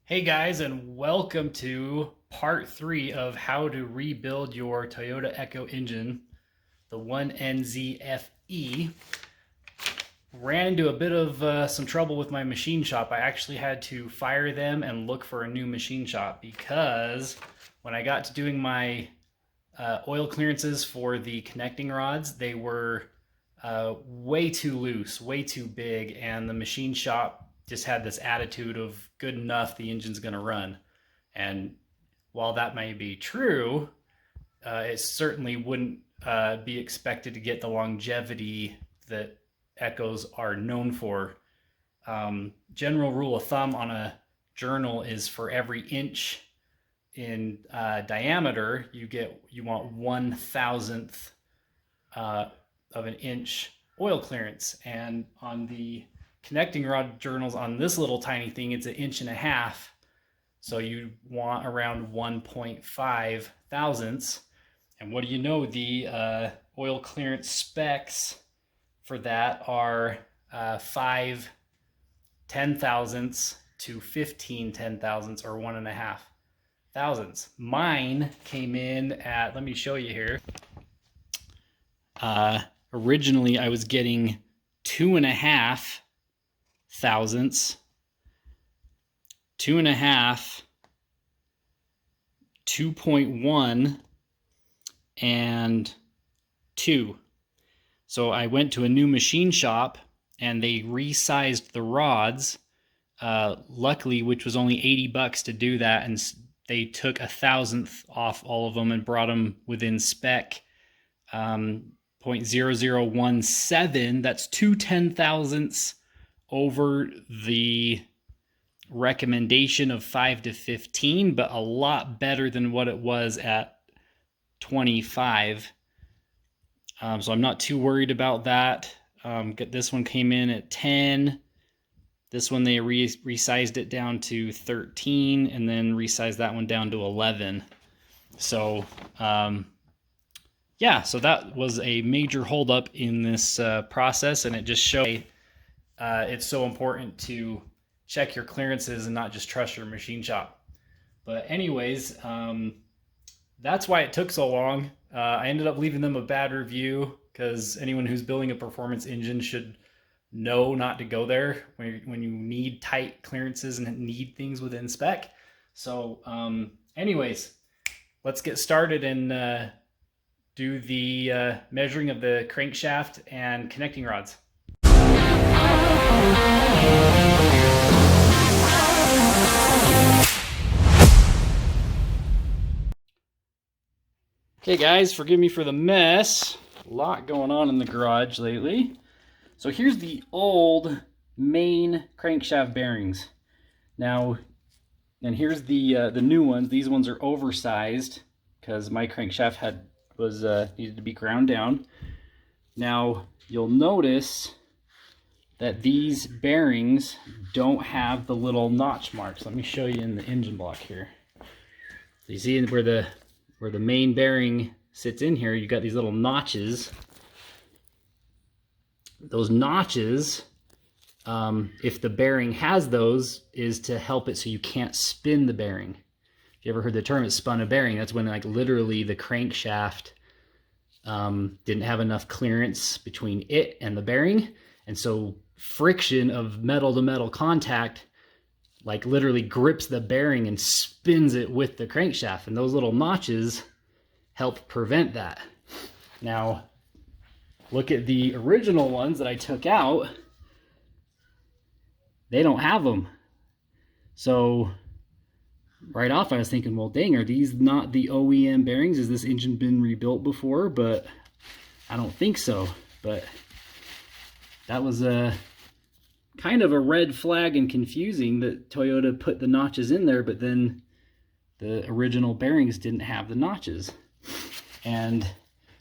Hey guys, and welcome to part 3 of how to rebuild your Toyota Echo engine, the 1NZFE. Ran into a bit of some trouble with my machine shop. I actually had to fire them and look for a new machine shop because when I got to doing my oil clearances for the connecting rods, they were way too loose, way too big, and the machine shop just had this attitude of good enough, the engine's going to run. And while that may be true, it certainly wouldn't be expected to get the longevity that Echoes are known for. General rule of thumb on a journal is for every inch in diameter, you want 1/1000th of an inch oil clearance. And on the connecting rod journals on this little tiny thing, it's 1.5 inches. So you want around 1.5 thousandths. And what do you know, the oil clearance specs for that are 5 10,000ths to 15 10,000ths, or 1.5 thousandths. Mine came in at, let me show you here. Originally I was getting 2.5 thousandths, 2.5, 2.1, and 2. So I went to a new machine shop and they resized the rods, luckily, which was only $80 to do that, and they took 1/1000th off all of them and brought them within spec. 0.0017, that's 2 10,000ths over the recommendation of 5 to 15, but a lot better than what it was at 25. So I'm not too worried about that. This one came in at 10. This one they resized it down to 13, and then resized that one down to 11. So yeah, so that was a major holdup in this process, and it just showed it's so important to check your clearances and not just trust your machine shop. But anyways, that's why it took so long. I ended up leaving them a bad review because anyone who's building a performance engine should know not to go there when you need tight clearances and need things within spec. So anyways, let's get started and do the measuring of the crankshaft and connecting rods. Okay guys, forgive me for the mess. A lot going on in the garage lately. So here's the old main crankshaft bearings. Now, and here's the new ones. These ones are oversized because my crankshaft needed to be ground down. Now you'll notice that these bearings don't have the little notch marks. Let me show you in the engine block here. So you see where the main bearing sits in here, you got these little notches. Those notches, if the bearing has those, is to help it so you can't spin the bearing. If you ever heard the term, it spun a bearing, that's when like literally the crankshaft didn't have enough clearance between it and the bearing, and so friction of metal to metal contact like literally grips the bearing and spins it with the crankshaft, and those little notches help prevent that. Now look at the original ones that I took out. They don't have them. So right off I was thinking, well dang, are these not the OEM bearings? Has this engine been rebuilt before? But I don't think so. But that was a kind of a red flag and confusing that Toyota put the notches in there, but then the original bearings didn't have the notches. And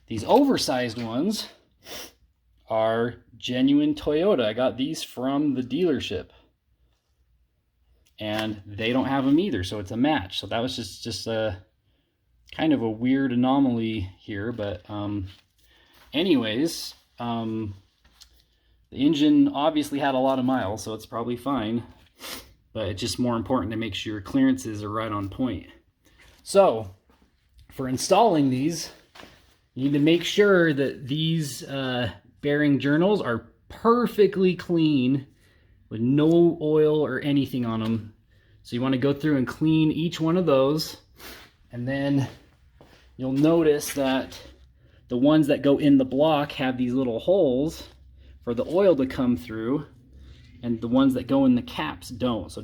these oversized ones are genuine Toyota. I got these from the dealership, and they don't have them either, so it's a match. So that was just a kind of a weird anomaly here. But anyways, the engine obviously had a lot of miles, so it's probably fine. but it's just more important to make sure your clearances are right on point. So for installing these, you need to make sure that these bearing journals are perfectly clean with no oil or anything on them. So you want to go through and clean each one of those, and then you'll notice that the ones that go in the block have these little holes for the oil to come through, and the ones that go in the caps don't. So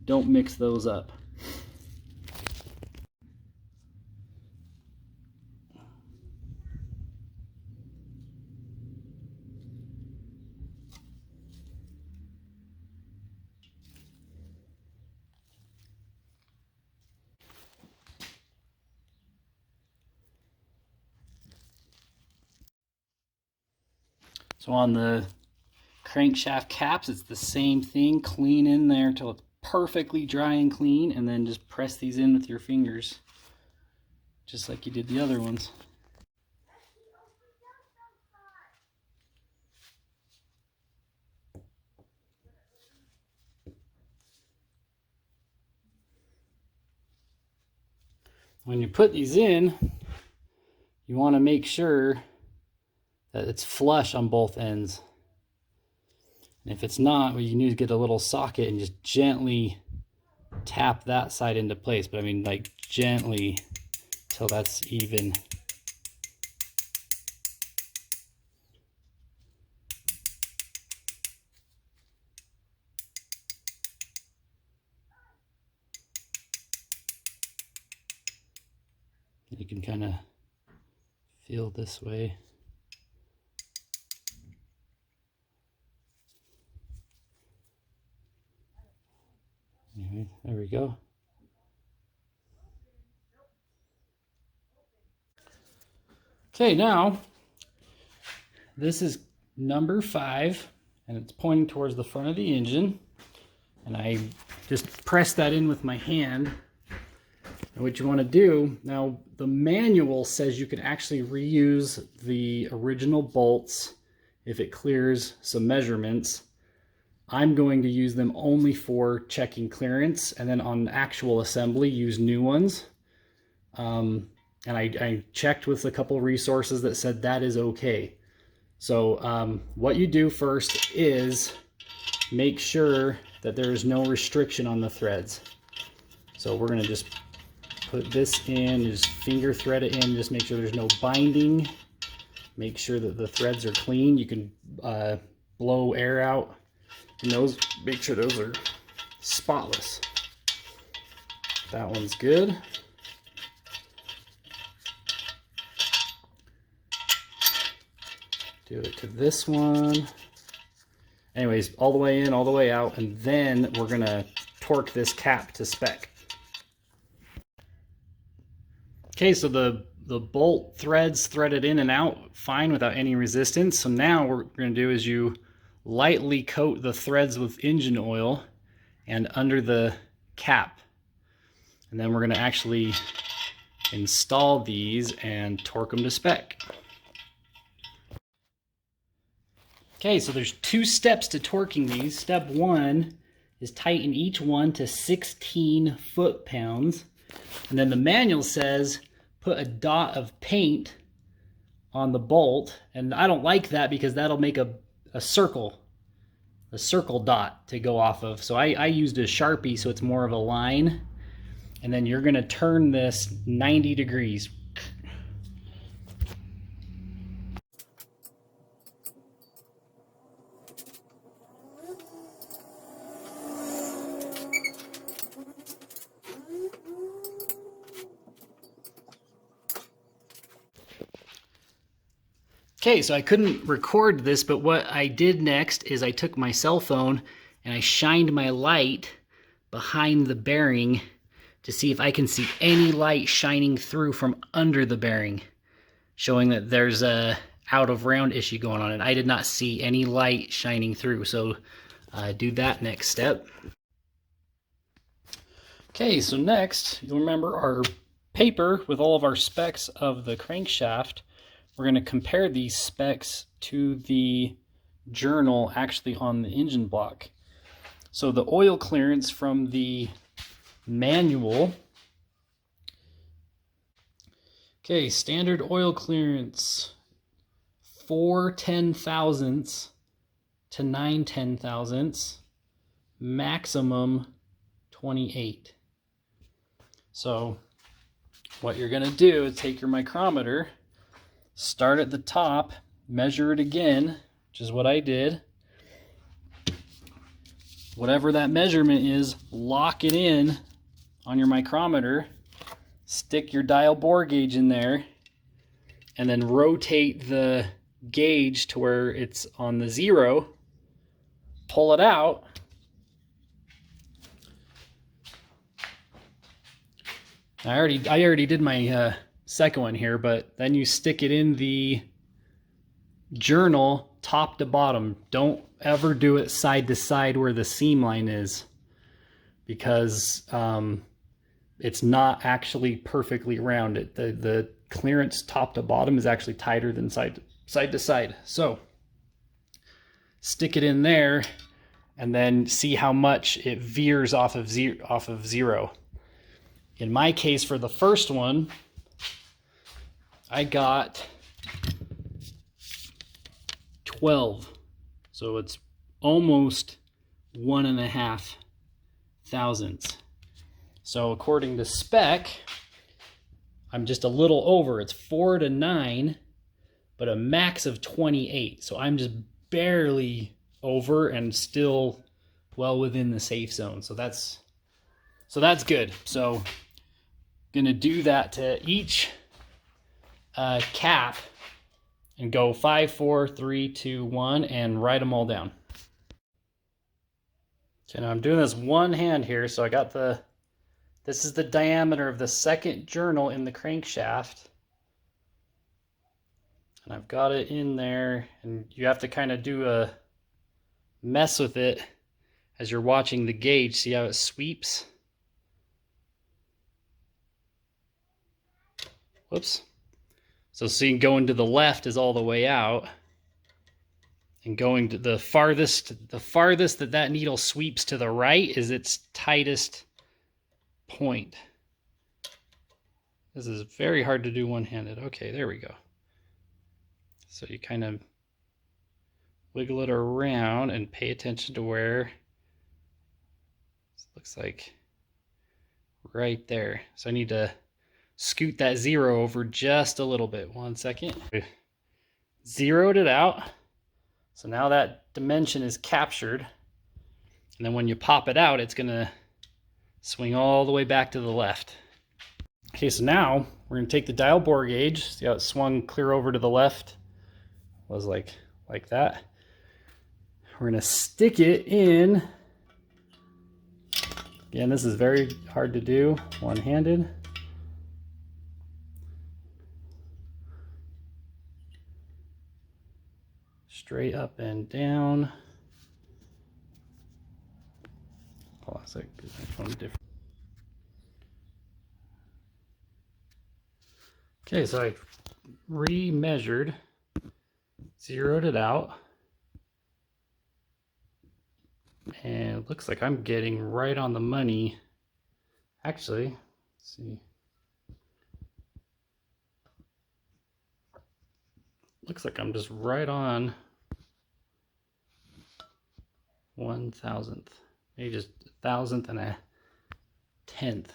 don't mix those up. So on the crankshaft caps, it's the same thing. Clean in there till it's perfectly dry and clean, and then just press these in with your fingers, just like you did the other ones. When you put these in, you want to make sure that it's flush on both ends. And if it's not, what you can do is get a little socket and just gently tap that side into place. But I mean, like, gently till that's even. You can kind of feel this way. Anyway, there we go. Okay, now this is number 5, and it's pointing towards the front of the engine, and I just press that in with my hand. And what you want to do, now the manual says you can actually reuse the original bolts if it clears some measurements. I'm going to use them only for checking clearance, and then on actual assembly use new ones. And I checked with a couple resources that said that is okay. So what you do first is make sure that there is no restriction on the threads. So we're going to just put this in, just finger thread it in, just make sure there's no binding. Make sure that the threads are clean. You can blow air out, and those, make sure those are spotless. That one's good. Do it to this one. Anyways, all the way in, all the way out, and then we're gonna torque this cap to spec. Okay, so the bolt threads threaded in and out fine without any resistance. So now what we're gonna do is you lightly coat the threads with engine oil and under the cap. And then we're gonna actually install these and torque them to spec. Okay, so there's 2 steps to torquing these. Step 1 is tighten each one to 16 foot-pounds. And then the manual says put a dot of paint on the bolt. And I don't like that because that'll make a circle dot to go off of. So I used a Sharpie, so it's more of a line. And then you're gonna turn this 90 degrees. Okay, so I couldn't record this, but what I did next is I took my cell phone and I shined my light behind the bearing to see if I can see any light shining through from under the bearing, showing that there's a out of round issue going on, and I did not see any light shining through. So do that next step. Okay, so next, you'll remember our paper with all of our specs of the crankshaft. We're going to compare these specs to the journal actually on the engine block. So the oil clearance from the manual. Okay, standard oil clearance 4 10,000ths to 9 10,000ths, maximum 28. So what you're going to do is take your micrometer, start at the top, measure it again, which is what I did. Whatever that measurement is, lock it in on your micrometer, stick your dial bore gauge in there, and then rotate the gauge to where it's on the 0, pull it out, I already did my second one here, but then you stick it in the journal top to bottom. Don't ever do it side to side where the seam line is, because it's not actually perfectly rounded. The clearance top to bottom is actually tighter than side to side. So stick it in there and then see how much it veers off of 0. In my case, for the first one, I got 12. So it's almost 1.5 thousandths. So according to spec, I'm just a little over. It's 4 to 9, but a max of 28. So I'm just barely over and still well within the safe zone. So that's good. So gonna do that to each cap and go 5, 4, 3, 2, 1 and write them all down. Okay, now I'm doing this one hand here, so I got this is the diameter of the second journal in the crankshaft. And I've got it in there, and you have to kind of do a mess with it as you're watching the gauge. See how it sweeps? Whoops. So seeing going to the left is all the way out, and going to the farthest that needle sweeps to the right is its tightest point. This is very hard to do one-handed. Okay, there we go. So you kind of wiggle it around and pay attention to where it looks like right there. So I need to scoot that 0 over just a little bit. 1 second. Zeroed it out. So now that dimension is captured. And then when you pop it out, it's going to swing all the way back to the left. Okay, so now we're going to take the dial bore gauge. See how it swung clear over to the left? It was like that. We're going to stick it in. Again, this is very hard to do one-handed. Straight up and down. Oh, that's like different. Okay, so I re-measured, zeroed it out, and it looks like I'm getting right on the money. Actually, let's see. Looks like I'm just right on 1,000th, maybe just 1,000th and a 10th.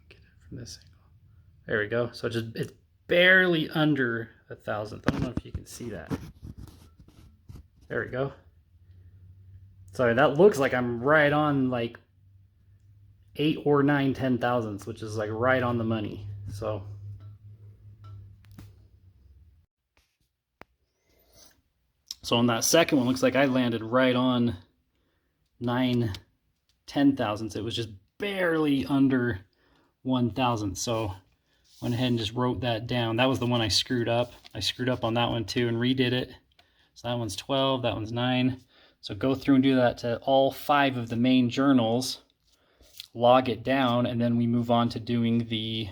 Get it from this angle. There we go. So it's barely under 1,000th. I don't know if you can see that. There we go. Sorry, that looks like I'm right on like 8 or 9 10,000ths, which is like right on the money. So on that second one, looks like I landed right on 9 10,000ths. It was just barely under 1,000th. So went ahead and just wrote that down. That was the one I screwed up. I screwed up on that one too and redid it. So that one's 12, that one's 9. So go through and do that to all 5 of the main journals, log it down, and then we move on to doing the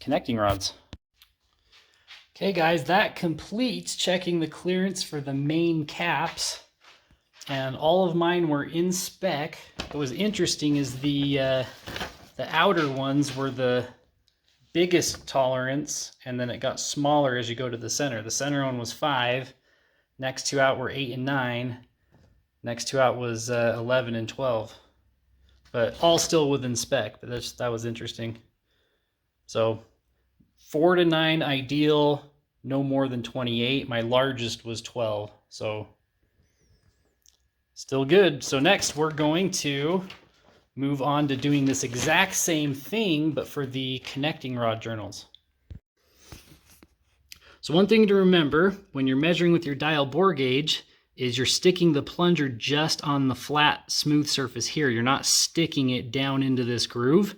connecting rods. Okay guys, that completes checking the clearance for the main caps. And all of mine were in spec. What was interesting is the outer ones were the biggest tolerance, and then it got smaller as you go to the center. The center one was 5, next two out were 8 and 9, next two out was 11 and 12. But all still within spec, but that was interesting. So 4 to 9 ideal, no more than 28. My largest was 12, so still good. So next we're going to move on to doing this exact same thing, but for the connecting rod journals. So one thing to remember when you're measuring with your dial bore gauge is you're sticking the plunger just on the flat, smooth surface here. You're not sticking it down into this groove.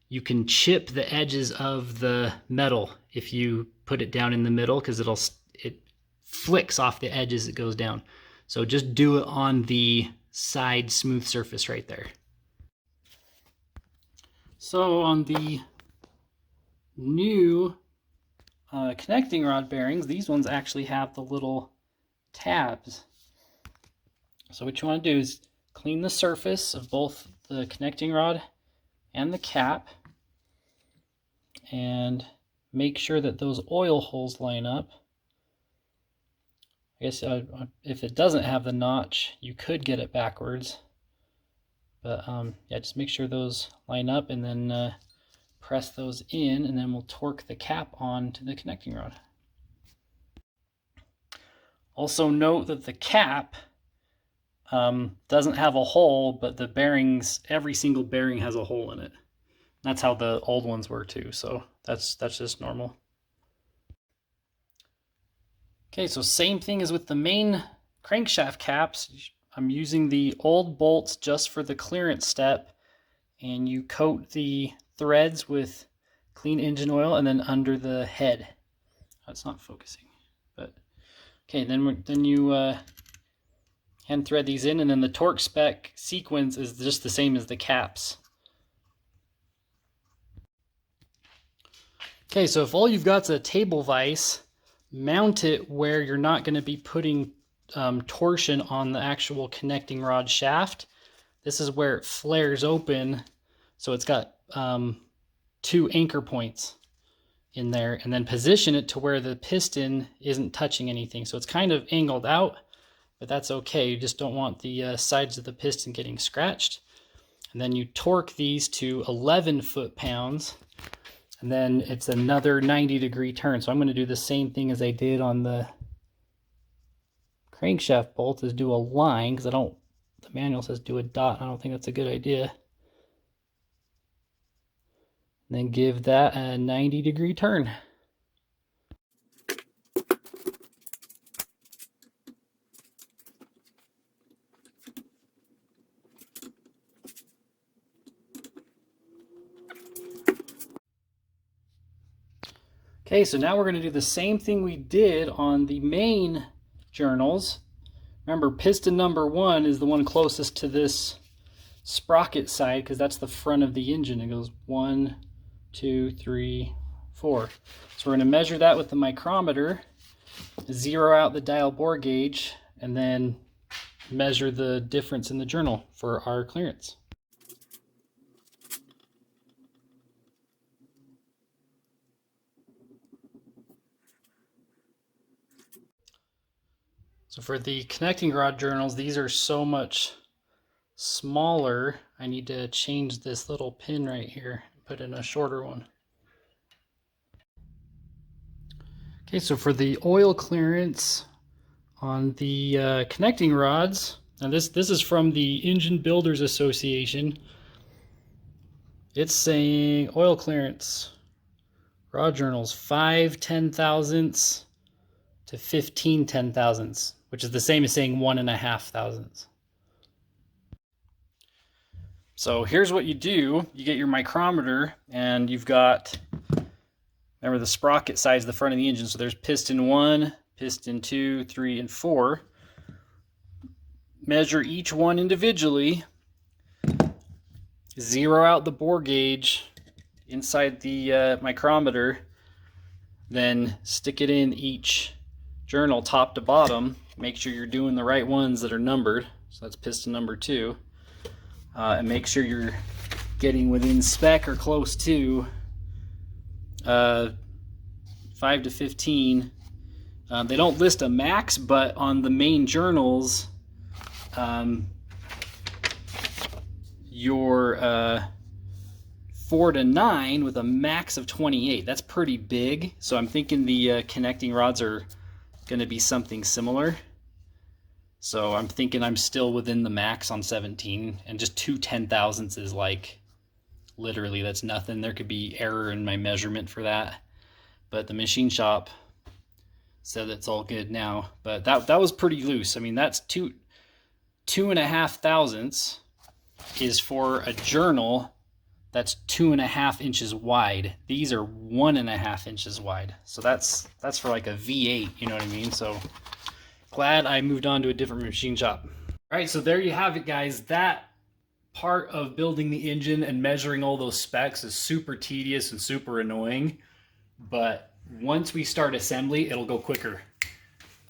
You can chip the edges of the metal if you put it down in the middle, because it flicks off the edge as it goes down. So just do it on the side smooth surface right there. So on the new connecting rod bearings, these ones actually have the little tabs. So what you want to do is clean the surface of both the connecting rod and the cap, and make sure that those oil holes line up. I guess if it doesn't have the notch, you could get it backwards. But yeah, just make sure those line up, and then press those in, and then we'll torque the cap on to the connecting rod. Also note that the cap doesn't have a hole, but the bearings, every single bearing has a hole in it. That's how the old ones were too, so that's just normal. Okay, so same thing as with the main crankshaft caps. I'm using the old bolts just for the clearance step, and you coat the threads with clean engine oil, and then under the head. That's not focusing, but okay. Then you hand thread these in, and then the torque spec sequence is just the same as the caps. Okay, so if all you've got is a table vise, mount it where you're not going to be putting torsion on the actual connecting rod shaft. This is where it flares open, so it's got 2 anchor points in there, and then position it to where the piston isn't touching anything. So it's kind of angled out, but that's okay. You just don't want the sides of the piston getting scratched. And then you torque these to 11 foot-pounds, and then it's another 90-degree turn. So I'm going to do the same thing as I did on the crankshaft bolt, is do a line, because the manual says do a dot. I don't think that's a good idea. And then give that a 90-degree turn. Okay, so now we're going to do the same thing we did on the main journals. Remember, piston number 1 is the one closest to this sprocket side, because that's the front of the engine. It goes 1, 2, 3, 4. So we're going to measure that with the micrometer, zero out the dial bore gauge, and then measure the difference in the journal for our clearance. So for the connecting rod journals, these are so much smaller. I need to change this little pin right here, put in a shorter one. Okay, so for the oil clearance on the connecting rods, now this is from the Engine Builders Association. It's saying oil clearance rod journals 5 10,000ths to 15 10,000ths, which is the same as saying 1.5 thousandths. So here's what you do. You get your micrometer, and you've got, remember, the sprocket side is the front of the engine. So there's piston 1, piston 2, 3, and 4. Measure each one individually. Zero out the bore gauge inside the micrometer. then stick it in each journal top to bottom. Make sure you're doing the right ones that are numbered. So that's piston number 2. And make sure you're getting within spec or close to 5 to 15. They don't list a max, but on the main journals, your 4 to 9 with a max of 28. That's pretty big. So I'm thinking the connecting rods are going to be something similar. So I'm thinking I'm still within the max on 17, and just 2 10,000ths is like, literally, that's nothing. There could be error in my measurement for that, but the machine shop said it's all good now. But that was pretty loose. I mean, that's 2.5 thousandths is for a journal that's 2.5 inches wide. These are 1.5 inches wide. So that's for like a V8, you know what I mean? So glad I moved on to a different machine shop. All right, so there you have it, guys. That part of building the engine and measuring all those specs is super tedious and super annoying, but once we start assembly, it'll go quicker.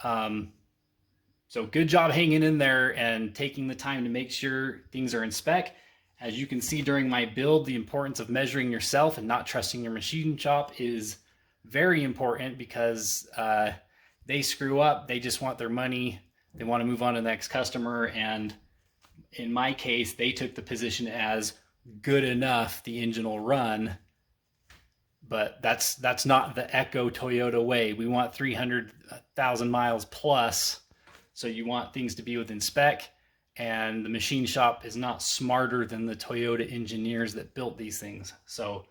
So good job hanging in there and taking the time to make sure things are in spec. As you can see during my build, the importance of measuring yourself and not trusting your machine shop is very important, because they screw up, they just want their money, they want to move on to the next customer, and in my case, they took the position as good enough, the engine will run. But that's not the Echo Toyota way. We want 300,000 miles plus, so you want things to be within spec, and the machine shop is not smarter than the Toyota engineers that built these things. So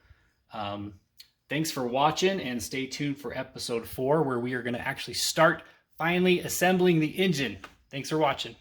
thanks for watching, and stay tuned for episode 4, where we are going to actually start finally assembling the engine. Thanks for watching.